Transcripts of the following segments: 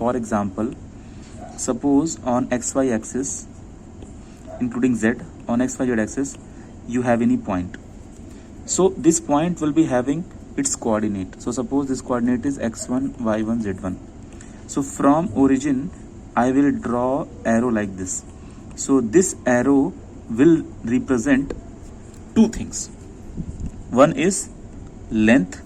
For example, suppose on xy axis, including z, on xyz axis, you have any point. So this point will be having its coordinate. So suppose this coordinate is x1, y1, z1. So from origin, I will draw arrow like this. So this arrow will represent two things. One is length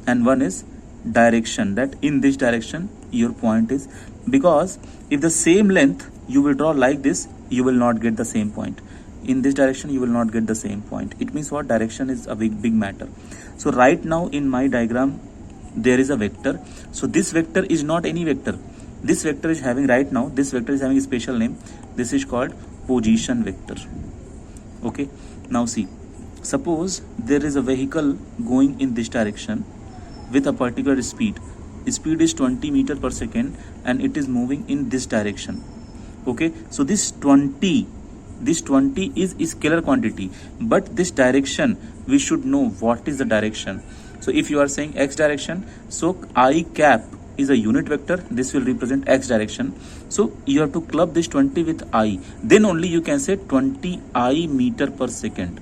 and one is direction, that in this direction your point is, because if the same length you will draw like this, you will not get the same point. In this direction you will not get the same point. It means what? Direction is a big matter. So right now in my diagram there is a vector. So this vector is not any vector. This vector is having, right now this vector is having a special name. This is called position vector. Okay, now see, suppose there is a vehicle going in this direction with a particular speed. Speed is 20 meter per second and it is moving in this direction. Okay, so this 20 is scalar quantity, but this direction we should know what is the direction. So if you are saying x direction, so I cap is a unit vector. This will represent x direction. So you have to club this 20 with I, then only you can say 20 I meter per second.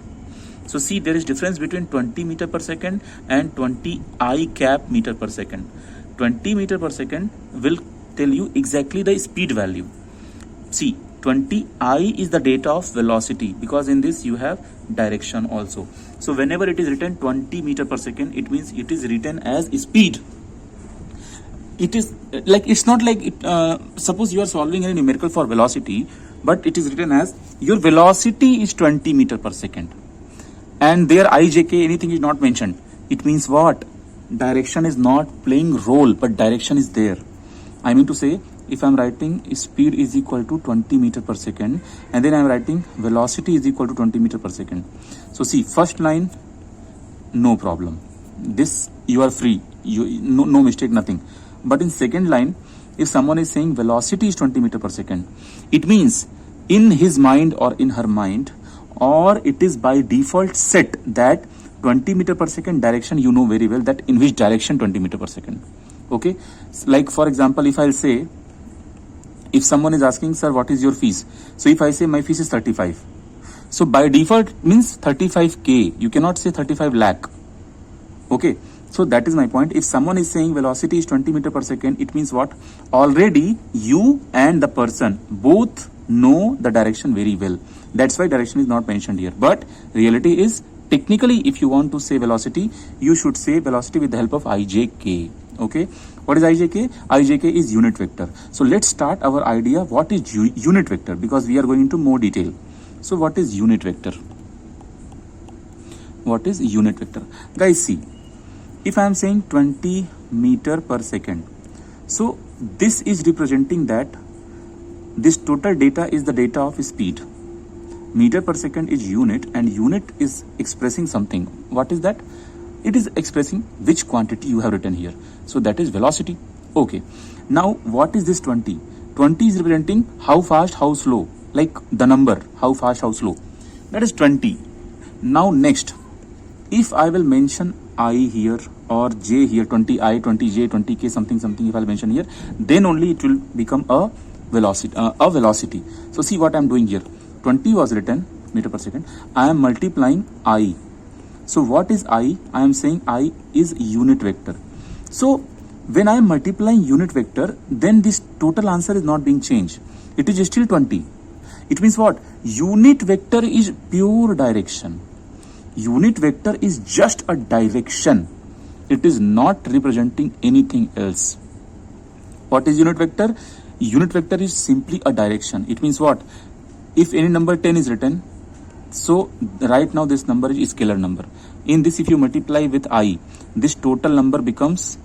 So see, there is difference between 20 meter per second and 20 I cap meter per second. 20 meter per second will tell you exactly the speed value. See, 20 I is the data of velocity, because in this you have direction also. So whenever it is written 20 meter per second, it means it is written as speed. It is like, it's not like it, suppose you are solving any numerical for velocity, but it is written as your velocity is 20 meter per second. And there IJK, anything is not mentioned. It means what? Direction is not playing role, but direction is there. I mean to say, if I am writing speed is equal to 20 meter per second, and then I am writing velocity is equal to 20 meter per second. So see, first line, no problem. This you are free. No mistake, nothing. But in second line, if someone is saying velocity is 20 meter per second, it means in his mind or in her mind, or it is by default set that 20 meter per second direction, you know very well that in which direction 20 meter per second. Okay, like for example, if I'll say, if someone is asking, sir, what is your fees? So if I say my fees is 35, so by default means 35k, you cannot say 35 lakh. Okay, so that is my point. If someone is saying velocity is 20 meter per second, it means what? Already you and the person both know the direction very well. That's why direction is not mentioned here. But reality is, technically, if you want to say velocity, you should say velocity with the help of IJK. Okay, what is IJK? IJK is unit vector. So let's start our idea. What is unit vector? Because we are going into more detail. So what is unit vector? What is unit vector? Guys, see, if I am saying 20 meter per second, so this is representing that this total data is the data of speed. Meter per second is unit, and unit is expressing something. What is that? It is expressing which quantity you have written here. So that is velocity. Okay. Now what is this 20? 20 is representing how fast, how slow. Like the number, how fast, how slow. That is 20. Now next, if I will mention I here or J here, 20I, 20J, 20K, something if I'll mention here, then only it will become a velocity. So see what I'm doing here. 20 was written meter per second. I am multiplying I. So what is I? I am saying I is unit vector. So when I am multiplying unit vector, then this total answer is not being changed. It is still 20. It means what? Unit vector is pure direction. Unit vector is just a direction. It is not representing anything else. What is unit vector? Unit vector is simply a direction. It means what? If any number 10 is written, so right now this number is scalar number. In this, if you multiply with I, this total number becomes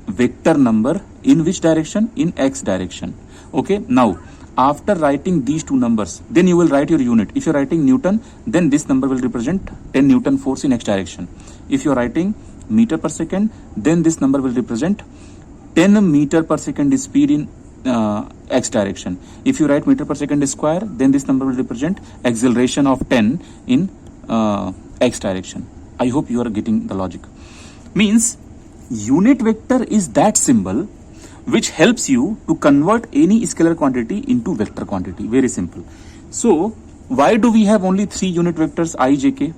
vector number in which direction? In x direction. Okay, now after writing these two numbers, then you will write your unit. If you're writing Newton, then this number will represent 10 Newton force in x direction. If you're writing meter per second, then this number will represent 10 meter per second speed in x direction. If you write meter per second square, then this number will represent acceleration of 10 in x direction. I hope you are getting the logic. Means unit vector is that symbol which helps you to convert any scalar quantity into vector quantity. Very simple. So why do we have only 3 unit vectors I, j, k?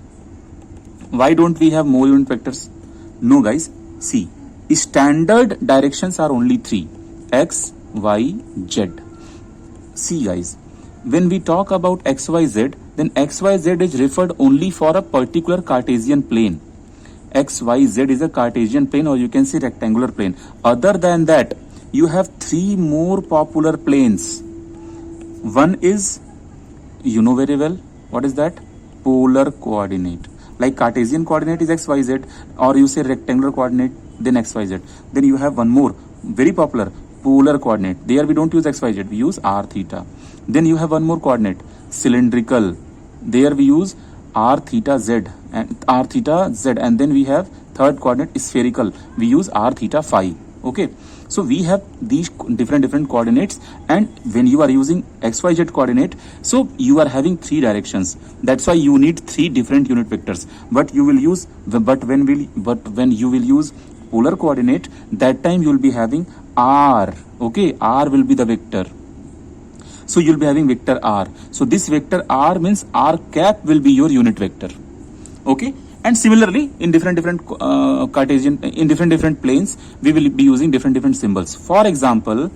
Why don't we have more unit vectors? No guys, see, standard directions are only 3: x, y, z. See guys, when we talk about x, y, z, then x, y, z is referred only for a particular Cartesian plane. X, y, z is a Cartesian plane, or you can say rectangular plane. Other than that, you have 3 more popular planes. One is, you know very well, what is that? Polar coordinate. Like Cartesian coordinate is x, y, z, or you say rectangular coordinate, then x, y, z. Then you have one more, very popular, polar coordinate. There we don't use x, y, z, we use r, theta. Then you have one more coordinate, cylindrical. There we use r, theta, z, and then we have third coordinate, spherical. We use r, theta, phi. Okay, so we have these different coordinates, and when you are using xyz coordinate, so you are having 3 directions. That's why you need 3 different unit vectors. But when you will use polar coordinate, that time you will be having r. Okay, r will be the vector. So you'll be having vector r. So this vector r means r cap will be your unit vector. Okay, and similarly in different Cartesian, in different planes, we will be using different symbols. For example,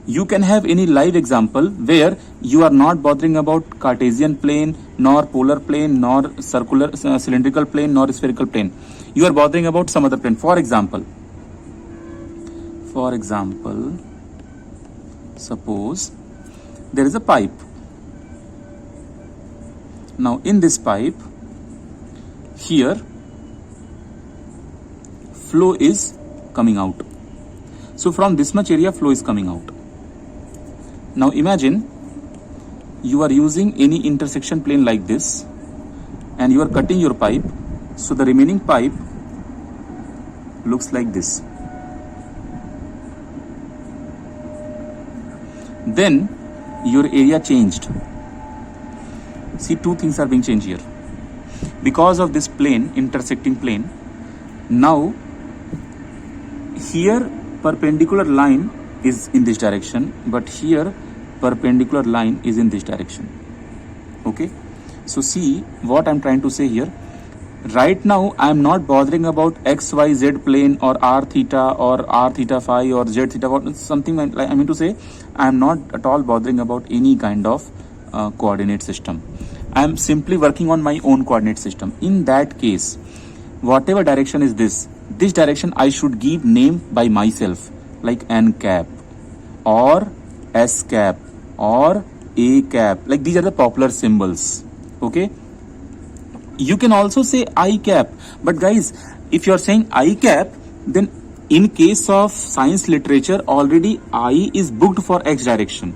you can have any live example where you are not bothering about Cartesian plane, nor polar plane, nor circular cylindrical plane, nor spherical plane. You are bothering about some other plane. For example, suppose there is a pipe. Now in this pipe, here flow is coming out. So from this much area flow is coming out. Now imagine you are using any intersection plane like this, and you are cutting your pipe. So the remaining pipe looks like this. Then your area changed. See, 2 things are being changed here. Because of this plane, intersecting plane, now here perpendicular line is in this direction, but here perpendicular line is in this direction. Okay, so see what I'm trying to say here. Right now I'm not bothering about x, y, z plane, or r theta, or r theta phi, or z theta, or something like I mean to say, I'm not at all bothering about any kind of coordinate system. I'm simply working on my own coordinate system. In that case, whatever direction is this direction I should give name by myself, like n cap, or s cap, or a cap. Like these are the popular symbols. Okay, you can also say I cap, but guys, if you are saying I cap, then in case of science literature, already I is booked for x direction.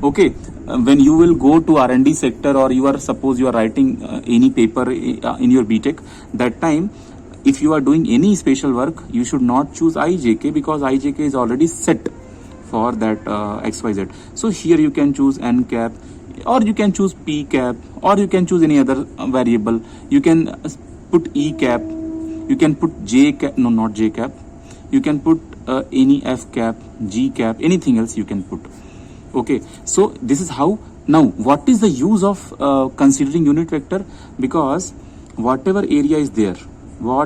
Okay, when you will go to R&D sector, or suppose you are writing any paper in your BTech, that time if you are doing any special work, you should not choose IJK, because IJK is already set for that XYZ. So here you can choose n cap, or you can choose p cap, or you can choose any other variable. You can put e cap, you can put j cap, no, not j cap, you can put any f cap, g cap, anything else you can put. Okay, so this is how. Now what is the use of considering unit vector? Because whatever area is there, what